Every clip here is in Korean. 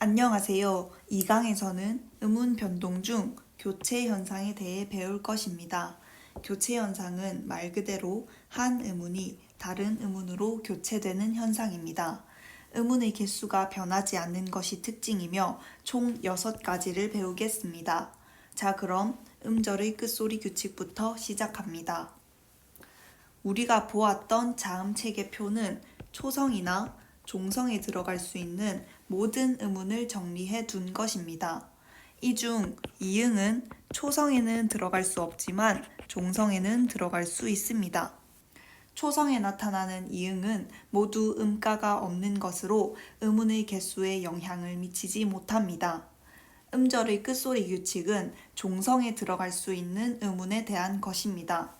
안녕하세요. 이 강에서는 음운 변동 중 교체 현상에 대해 배울 것입니다. 교체 현상은 말 그대로 한 음운이 다른 음운으로 교체되는 현상입니다. 음운의 개수가 변하지 않는 것이 특징이며 총 6가지를 배우겠습니다. 자, 그럼 음절의 끝소리 규칙부터 시작합니다. 우리가 보았던 자음 체계표는 초성이나 종성에 들어갈 수 있는 모든 음운을 정리해 둔 것입니다. 이 중 이응은 초성에는 들어갈 수 없지만 종성에는 들어갈 수 있습니다. 초성에 나타나는 이응은 모두 음가가 없는 것으로 음운의 개수에 영향을 미치지 못합니다. 음절의 끝소리 규칙은 종성에 들어갈 수 있는 음운에 대한 것입니다.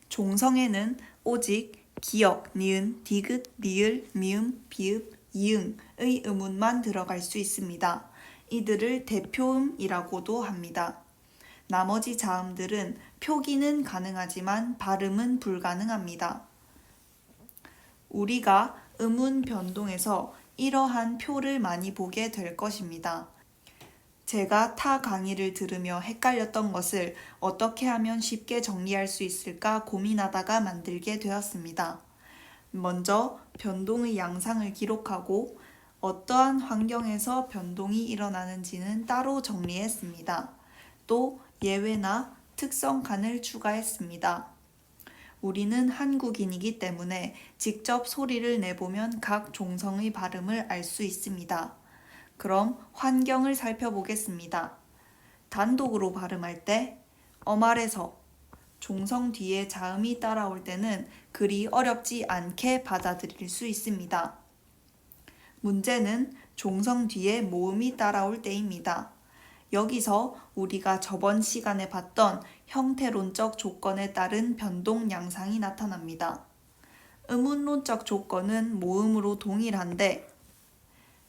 종성에는 오직 기역, 니은, 디귿, 리을, 미음, 비읍, 이응의 음운만 들어갈 수 있습니다. 이들을 대표음이라고도 합니다. 나머지 자음들은 표기는 가능하지만 발음은 불가능합니다. 우리가 음운 변동에서 이러한 표를 많이 보게 될 것입니다. 제가 타 강의를 들으며 헷갈렸던 것을 어떻게 하면 쉽게 정리할 수 있을까 고민하다가 만들게 되었습니다. 먼저 변동의 양상을 기록하고 어떠한 환경에서 변동이 일어나는지는 따로 정리했습니다. 또 예외나 특성칸을 추가했습니다. 우리는 한국인이기 때문에 직접 소리를 내보면 각 종성의 발음을 알 수 있습니다. 그럼 환경을 살펴보겠습니다. 단독으로 발음할 때 어말에서 종성 뒤에 자음이 따라올 때는 그리 어렵지 않게 받아들일 수 있습니다. 문제는 종성 뒤에 모음이 따라올 때입니다. 여기서 우리가 저번 시간에 봤던 형태론적 조건에 따른 변동 양상이 나타납니다. 음운론적 조건은 모음으로 동일한데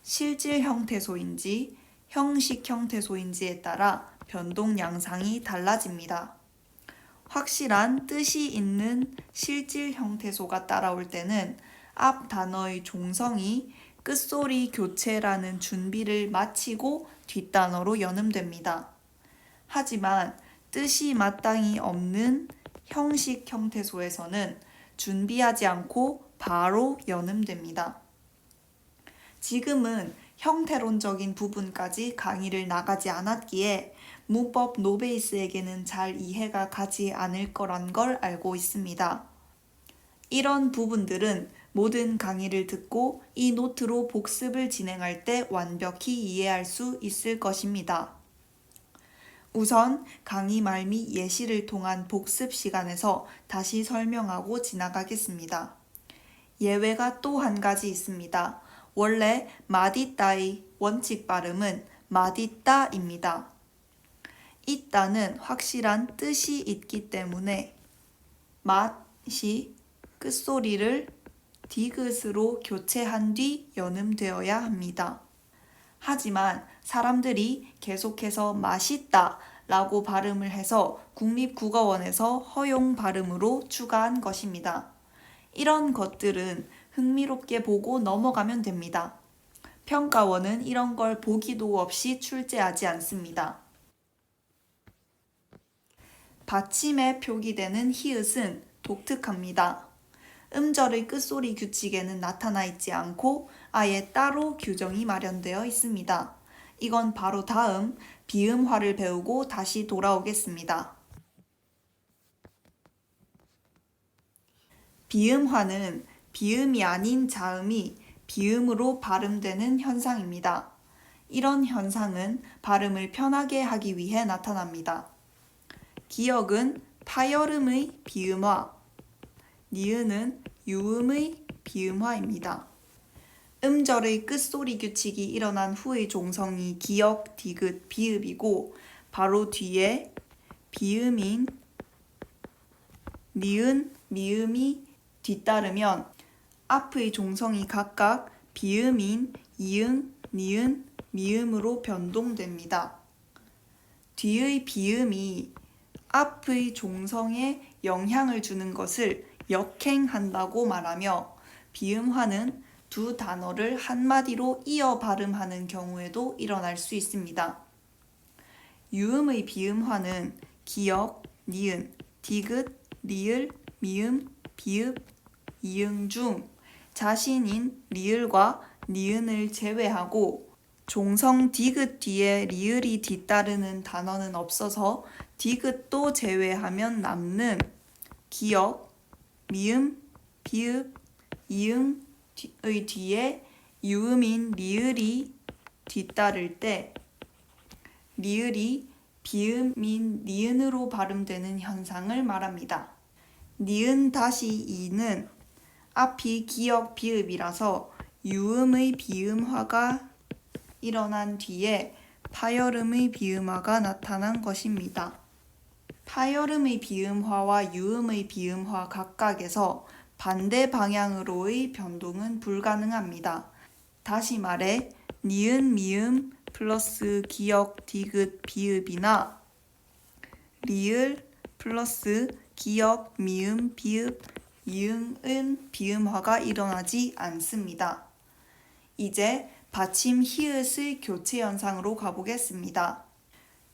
실질 형태소인지 형식 형태소인지에 따라 변동 양상이 달라집니다. 확실한 뜻이 있는 실질 형태소가 따라올 때는 앞 단어의 종성이 끝소리 교체라는 준비를 마치고 뒷단어로 연음됩니다. 하지만 뜻이 마땅히 없는 형식 형태소에서는 준비하지 않고 바로 연음됩니다. 지금은 형태론적인 부분까지 강의를 나가지 않았기에 문법 노베이스에게는 잘 이해가 가지 않을 거란 걸 알고 있습니다. 이런 부분들은 모든 강의를 듣고 이 노트로 복습을 진행할 때 완벽히 이해할 수 있을 것입니다. 우선 강의 말 및 예시를 통한 복습 시간에서 다시 설명하고 지나가겠습니다. 예외가 또 한 가지 있습니다. 원래 마디따의 원칙 발음은 마디따입니다. 있다는 확실한 뜻이 있기 때문에 맛이 끝소리를 디귿으로 교체한 뒤 연음되어야 합니다. 하지만 사람들이 계속해서 맛있다 라고 발음을 해서 국립국어원에서 허용 발음으로 추가한 것입니다. 이런 것들은 흥미롭게 보고 넘어가면 됩니다. 평가원은 이런 걸 보기도 없이 출제하지 않습니다. 받침에 표기되는 히읗은 독특합니다. 음절의 끝소리 규칙에는 나타나 있지 않고 아예 따로 규정이 마련되어 있습니다. 이건 바로 다음 비음화를 배우고 다시 돌아오겠습니다. 비음화는 비음이 아닌 자음이 비음으로 발음되는 현상입니다. 이런 현상은 발음을 편하게 하기 위해 나타납니다. 기역은 파열음의 비음화, 니은은 유음의 비음화입니다. 음절의 끝소리 규칙이 일어난 후의 종성이 기역, 디귿, 비읍이고 바로 뒤에 비음인 니은, 미음이 뒤따르면 앞의 종성이 각각 비음인 이응, 니은, 미음으로 변동됩니다. 뒤의 비음이 앞의 종성에 영향을 주는 것을 역행한다고 말하며 비음화는 두 단어를 한마디로 이어 발음하는 경우에도 일어날 수 있습니다. 유음의 비음화는 기역, 니은, 디귿, 리을, 미음, 비읍, 이응 중 자신인 리을과 니은을 제외하고 종성 디귿 뒤에 리을이 뒤따르는 단어는 없어서 디귿도 제외하면 남는 기역, 미음, 비읍, 이응의 뒤에 유음인 리을이 뒤따를 때 리을이 비음인 니은으로 발음되는 현상을 말합니다. 니은 다시 이는 앞이 기역 비읍이라서 유음의 비음화가 일어난 뒤에 파열음의 비음화가 나타난 것입니다. 파열음의 비음화와 유음의 비음화 각각에서 반대 방향으로의 변동은 불가능합니다. 다시 말해 니은 미음 플러스 기역 디귿 비읍이나 리을 플러스 기역 미음 비읍 이응은 비음화가 일어나지 않습니다. 이제 받침 히읗의 교체 현상으로 가보겠습니다.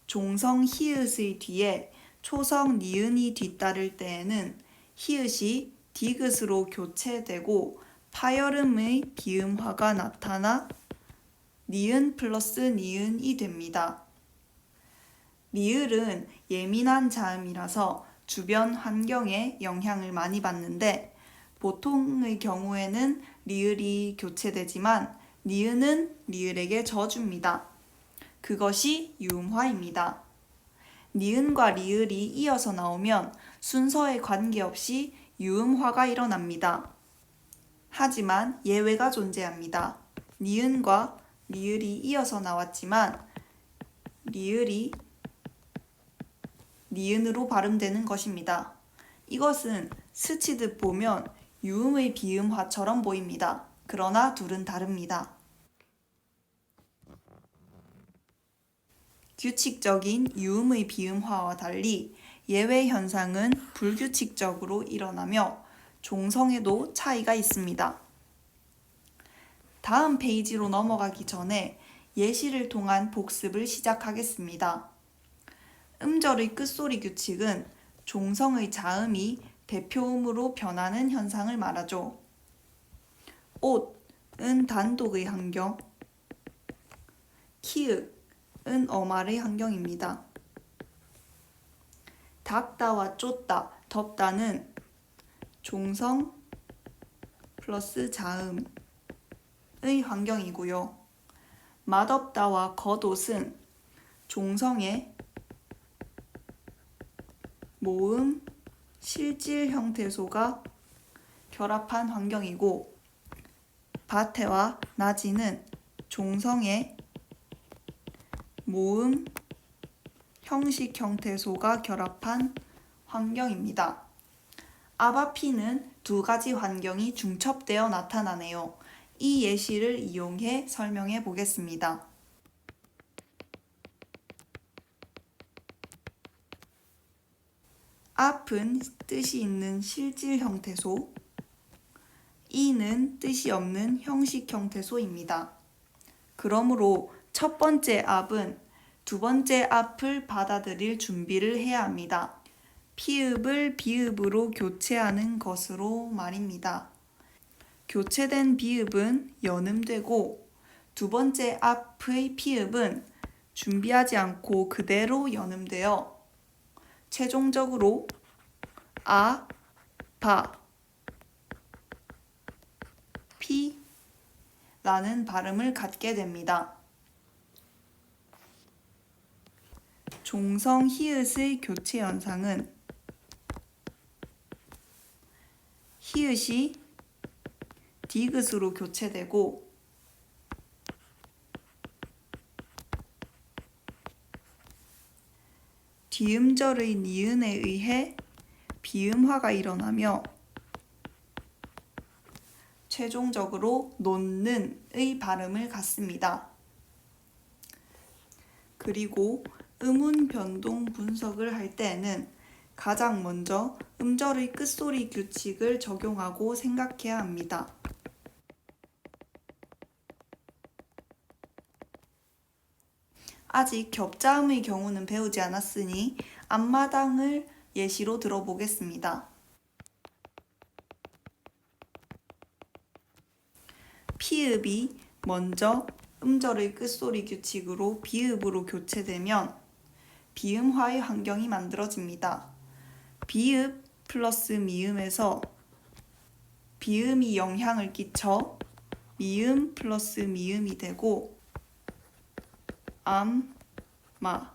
종성 히읗의 뒤에 초성 니은이 뒤따를 때에는 히읗이 디귿으로 교체되고 파열음의 비음화가 나타나 니은 플러스 니은이 됩니다. 리을은 예민한 자음이라서 주변 환경에 영향을 많이 받는데 보통의 경우에는 리을이 교체되지만 니은은 리을에게 져줍니다. 그것이 유음화입니다. 니은과 리을이 이어서 나오면 순서에 관계없이 유음화가 일어납니다. 하지만 예외가 존재합니다. 니은과 리을이 이어서 나왔지만 리을이 니은으로 발음되는 것입니다. 이것은 스치듯 보면 유음의 비음화처럼 보입니다. 그러나 둘은 다릅니다. 규칙적인 유음의 비음화와 달리 예외 현상은 불규칙적으로 일어나며 종성에도 차이가 있습니다. 다음 페이지로 넘어가기 전에 예시를 통한 복습을 시작하겠습니다. 음절의 끝소리 규칙은 종성의 자음이 대표음으로 변하는 현상을 말하죠. 옷은 단독의 환경, 키읔은 어말의 환경입니다. 닦다와 쫓다, 덥다는 종성 플러스 자음의 환경이고요. 맛없다와 겉옷은 종성의 모음, 실질 형태소가 결합한 환경이고 밭에와 나지는 종성의 모음, 형식 형태소가 결합한 환경입니다. 아바피는 두 가지 환경이 중첩되어 나타나네요. 이 예시를 이용해 설명해 보겠습니다. 앞은 뜻이 있는 실질 형태소, 이는 뜻이 없는 형식 형태소입니다. 그러므로 첫 번째 앞은 두 번째 앞을 받아들일 준비를 해야 합니다. 피읍을 비읍으로 교체하는 것으로 말입니다. 교체된 비읍은 연음되고 두 번째 앞의 피읍은 준비하지 않고 그대로 연음되어 최종적으로 아, 바, 피 라는 발음을 갖게 됩니다. 종성 히읗의 교체 현상은 히읗이 디귿으로 교체되고 뒤음절의 니은에 의해 비음화가 일어나며 최종적으로 놓는의 발음을 갖습니다. 그리고 음운 변동 분석을 할 때에는 가장 먼저 음절의 끝소리 규칙을 적용하고 생각해야 합니다. 아직 겹자음의 경우는 배우지 않았으니 앞마당을 예시로 들어보겠습니다. 피읍이 먼저 음절의 끝소리 규칙으로 비읍으로 교체되면 비음화의 환경이 만들어집니다. 비읍 플러스 미음에서 비음이 영향을 끼쳐 미음 플러스 미음이 되고 암, 마,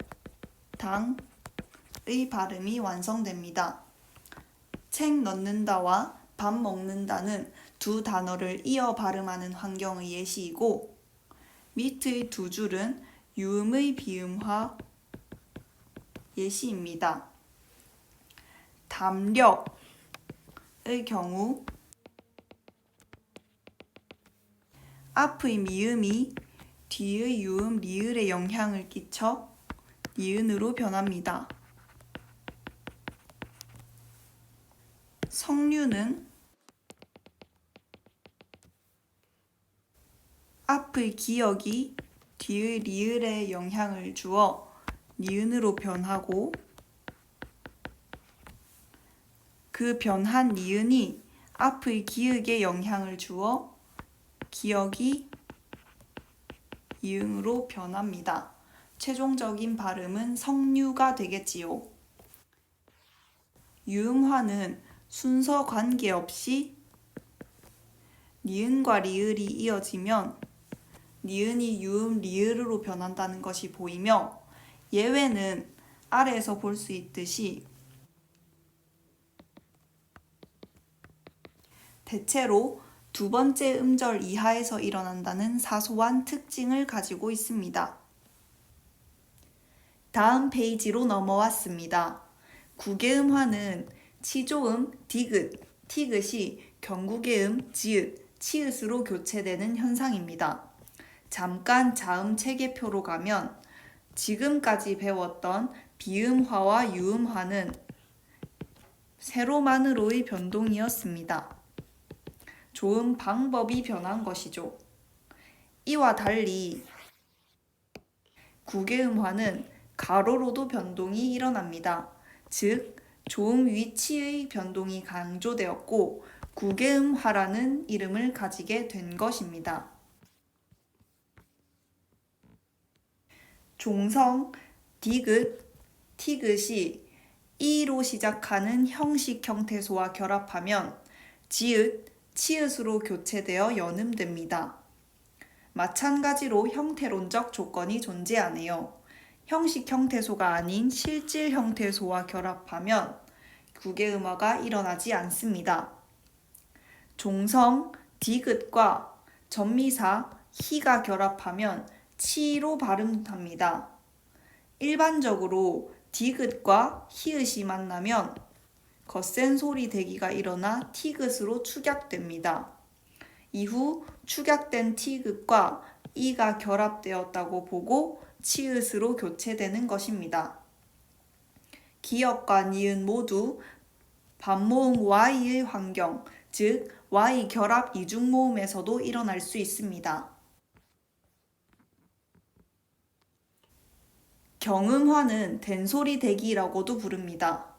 당의 발음이 완성됩니다. 책 넣는다와 밥 먹는다는 두 단어를 이어 발음하는 환경의 예시이고 밑의 두 줄은 유음의 비음화 예시입니다. 담력의 경우 앞의 미음이 뒤의 유음 리을에 영향을 끼쳐 니은으로 변합니다. 성류는 앞의 기역이 뒤의 리을에 영향을 주어 니은으로 변하고 그 변한 니은이 앞의 기역에 영향을 주어 기역이 이응으로 변합니다. 최종적인 발음은 성류가 되겠지요. 유음화는 순서 관계없이 니은과 리을이 이어지면 니은이 유음 리을으로 변한다는 것이 보이며 예외는 아래에서 볼 수 있듯이 대체로 두 번째 음절 이하에서 일어난다는 사소한 특징을 가지고 있습니다. 다음 페이지로 넘어왔습니다. 구개음화는 치조음 디귿, 티귿이 경구개음 지읒, 치읒으로 교체되는 현상입니다. 잠깐 자음 체계표로 가면 지금까지 배웠던 비음화와 유음화는 세로만으로의 변동이었습니다. 조음 방법이 변한 것이죠. 이와 달리 구개음화는 가로로도 변동이 일어납니다. 즉, 조음 위치의 변동이 강조되었고 구개음화라는 이름을 가지게 된 것입니다. 종성, 디귿, 티귿이 이로 시작하는 형식 형태소와 결합하면 지읒, 치읒으로 교체되어 연음됩니다. 마찬가지로 형태론적 조건이 존재하네요. 형식 형태소가 아닌 실질 형태소와 결합하면 구개음화가 일어나지 않습니다. 종성, 디귿과 전미사, 희가 결합하면 치로 발음합니다. 일반적으로 디귿과 히읗이 만나면 거센 소리 대기가 일어나 티귿으로 축약됩니다. 이후 축약된 티귿과 이가 결합되었다고 보고 치읒으로 교체되는 것입니다. 기역과 니은 모두 반모음 Y의 환경, 즉 Y 결합 이중모음에서도 일어날 수 있습니다. 경음화는 된소리 대기라고도 부릅니다.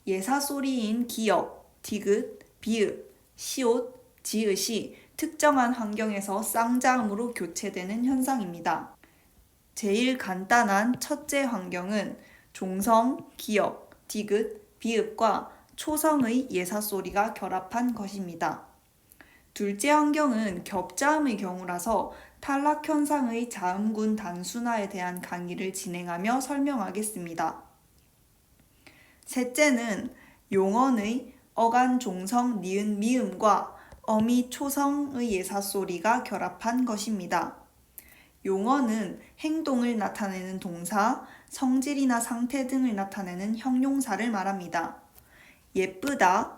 예사소리인 기역, 디귿, 비읍, 시옷, 지읒이 특정한 환경에서 쌍자음으로 교체되는 현상입니다. 제일 간단한 첫째 환경은 종성, 기역, 디귿, 비읍과 초성의 예사소리가 결합한 것입니다. 둘째 환경은 겹자음의 경우라서 탈락현상의 자음군 단순화에 대한 강의를 진행하며 설명하겠습니다. 셋째는 용언의 어간 종성 니은 미음과 어미 초성의 예사소리가 결합한 것입니다. 용언은 행동을 나타내는 동사, 성질이나 상태 등을 나타내는 형용사를 말합니다. 예쁘다,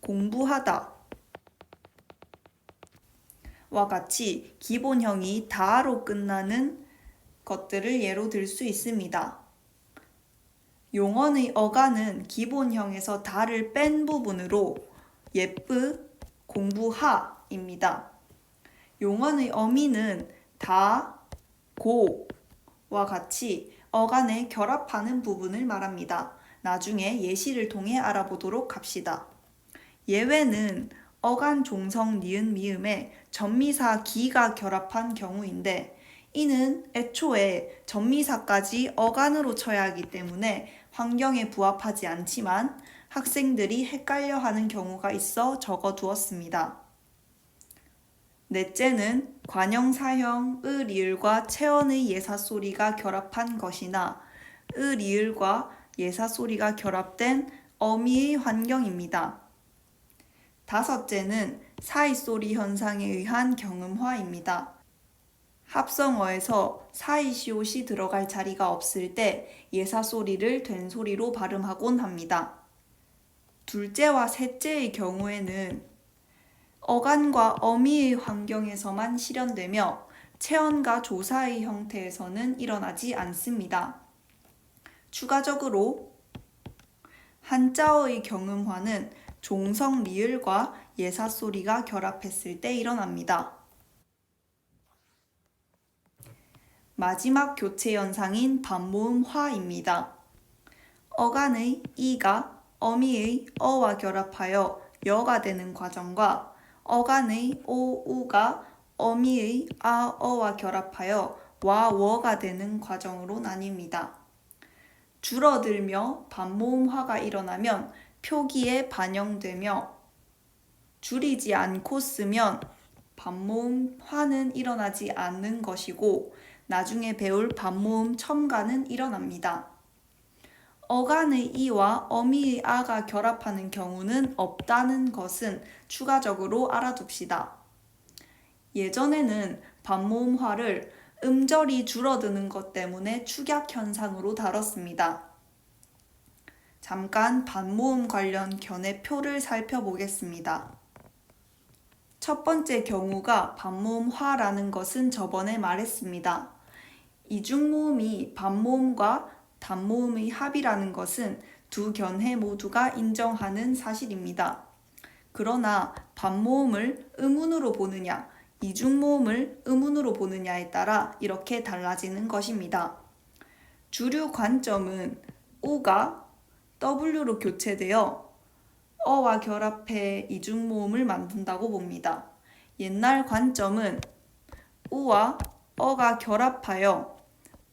공부하다 와 같이 기본형이 다로 끝나는 것들을 예로 들 수 있습니다. 용언의 어간은 기본형에서 다를 뺀 부분으로 예쁘, 공부하입니다. 용언의 어미는 다, 고와 같이 어간에 결합하는 부분을 말합니다. 나중에 예시를 통해 알아보도록 합시다. 예외는 어간 종성 니은 미음에 전미사 기가 결합한 경우인데 이는 애초에 전미사까지 어간으로 쳐야 하기 때문에 환경에 부합하지 않지만 학생들이 헷갈려하는 경우가 있어 적어두었습니다. 넷째는 관형사형 의 리을과 체언의 예사소리가 결합한 것이나 의 리을과 예사소리가 결합된 어미의 환경입니다. 다섯째는 사이소리 현상에 의한 경음화입니다. 합성어에서 사이시옷이 들어갈 자리가 없을 때 예사소리를 된소리로 발음하곤 합니다. 둘째와 셋째의 경우에는 어간과 어미의 환경에서만 실현되며 체언과 조사의 형태에서는 일어나지 않습니다. 추가적으로 한자어의 경음화는 종성 리을과 예사소리가 결합했을 때 일어납니다. 마지막 교체 현상인 반모음화입니다. 어간의 이가 어미의 어와 결합하여 여가 되는 과정과 어간의 오, 우가 어미의 아, 어와 결합하여 와, 워가 되는 과정으로 나뉩니다. 줄어들며 반모음화가 일어나면 표기에 반영되며 줄이지 않고 쓰면 반모음화는 일어나지 않는 것이고 나중에 배울 반모음 첨가는 일어납니다. 어간의 이와 어미의 아가 결합하는 경우는 없다는 것은 추가적으로 알아둡시다. 예전에는 반모음화를 음절이 줄어드는 것 때문에 축약 현상으로 다뤘습니다. 잠깐 반모음 관련 견해표를 살펴보겠습니다. 첫 번째 경우가 반모음화라는 것은 저번에 말했습니다. 이중모음이 반모음과 단모음의 합이라는 것은 두 견해 모두가 인정하는 사실입니다. 그러나 반모음을 음운으로 보느냐, 이중모음을 음운으로 보느냐에 따라 이렇게 달라지는 것입니다. 주류 관점은 우가 W로 교체되어 어와 결합해 이중모음을 만든다고 봅니다. 옛날 관점은 우와 어가 결합하여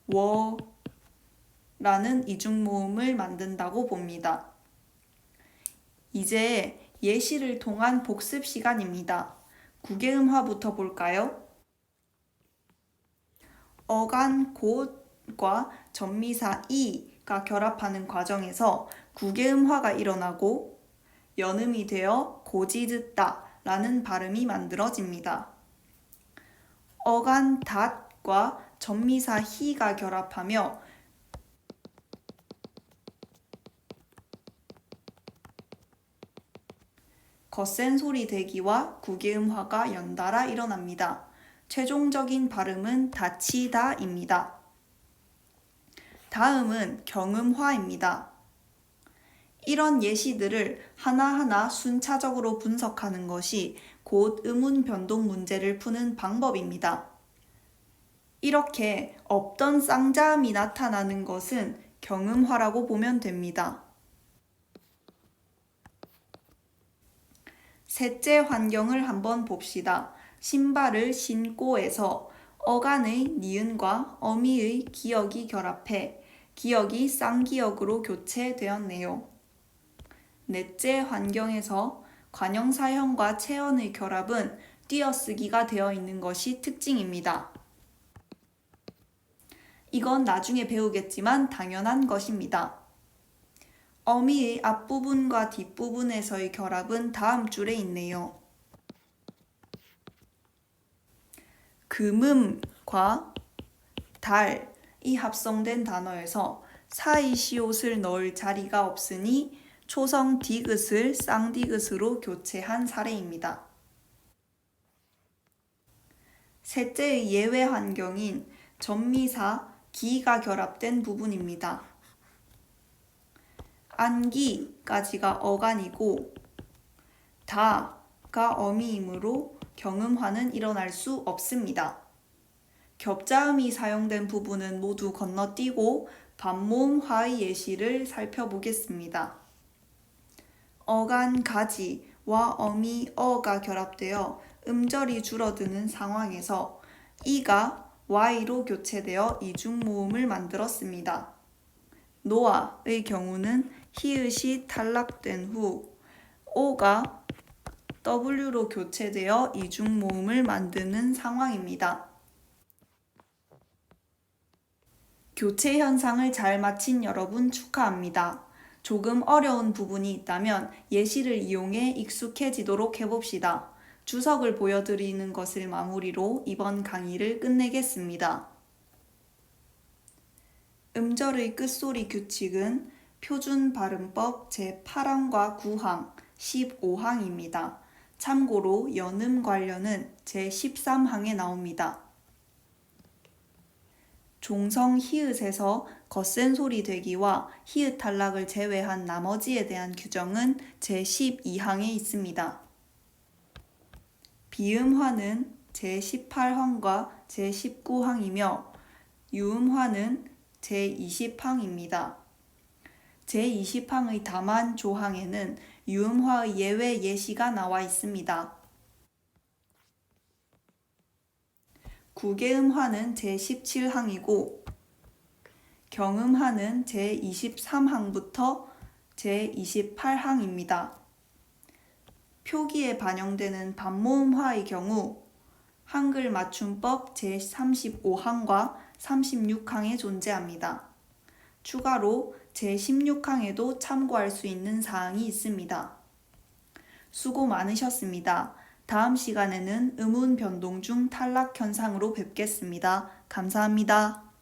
워라는 이중모음을 만든다고 봅니다. 이제 예시를 통한 복습 시간입니다. 구개음화부터 볼까요? 어간 곧과 전미사 이가 결합하는 과정에서 구개음화가 일어나고 연음이 되어 고지듣다 라는 발음이 만들어집니다. 어간 닷과 전미사 희가 결합하며 거센 소리 대기와 구개음화가 연달아 일어납니다. 최종적인 발음은 다치다입니다. 다음은 경음화입니다. 이런 예시들을 하나하나 순차적으로 분석하는 것이 곧 음운 변동 문제를 푸는 방법입니다. 이렇게 없던 쌍자음이 나타나는 것은 경음화라고 보면 됩니다. 셋째 환경을 한번 봅시다. 신발을 신고에서 어간의 니은과 어미의 기역이 결합해 기역이 쌍기역으로 교체되었네요. 넷째 환경에서 관형사형과 체언의 결합은 띄어쓰기가 되어 있는 것이 특징입니다. 이건 나중에 배우겠지만 당연한 것입니다. 어미의 앞부분과 뒷부분에서의 결합은 다음 줄에 있네요. 금음과 달이 합성된 단어에서 사이시옷을 넣을 자리가 없으니 초성 디귿을 쌍디귿으로 교체한 사례입니다. 셋째의 예외 환경인 전미사 기가 결합된 부분입니다. 안기까지가 어간이고 다가 어미이므로 경음화는 일어날 수 없습니다. 겹자음이 사용된 부분은 모두 건너뛰고 반모음 화의 예시를 살펴보겠습니다. 어간 가지와 어미 어가 결합되어 음절이 줄어드는 상황에서 이가 y로 교체되어 이중모음을 만들었습니다. 노아의 경우는 히읗이 탈락된 후 o가 w로 교체되어 이중모음을 만드는 상황입니다. 교체 현상을 잘 마친 여러분 축하합니다. 조금 어려운 부분이 있다면 예시를 이용해 익숙해지도록 해봅시다. 주석을 보여드리는 것을 마무리로 이번 강의를 끝내겠습니다. 음절의 끝소리 규칙은 표준 발음법 제8항과 9항, 15항입니다. 참고로 연음 관련은 제13항에 나옵니다. 종성 히읗에서 거센 소리 되기와 히읗 탈락을 제외한 나머지에 대한 규정은 제12항에 있습니다. 비음화는 제18항과 제19항이며 유음화는 제20항입니다. 제20항의 다만 조항에는 유음화의 예외 예시가 나와 있습니다. 구개음화는 제17항이고 경음화는 제23항부터 제28항입니다. 표기에 반영되는 반모음화의 경우 한글 맞춤법 제35항과 36항에 존재합니다. 추가로 제16항에도 참고할 수 있는 사항이 있습니다. 수고 많으셨습니다. 다음 시간에는 음운 변동 중 탈락 현상으로 뵙겠습니다. 감사합니다.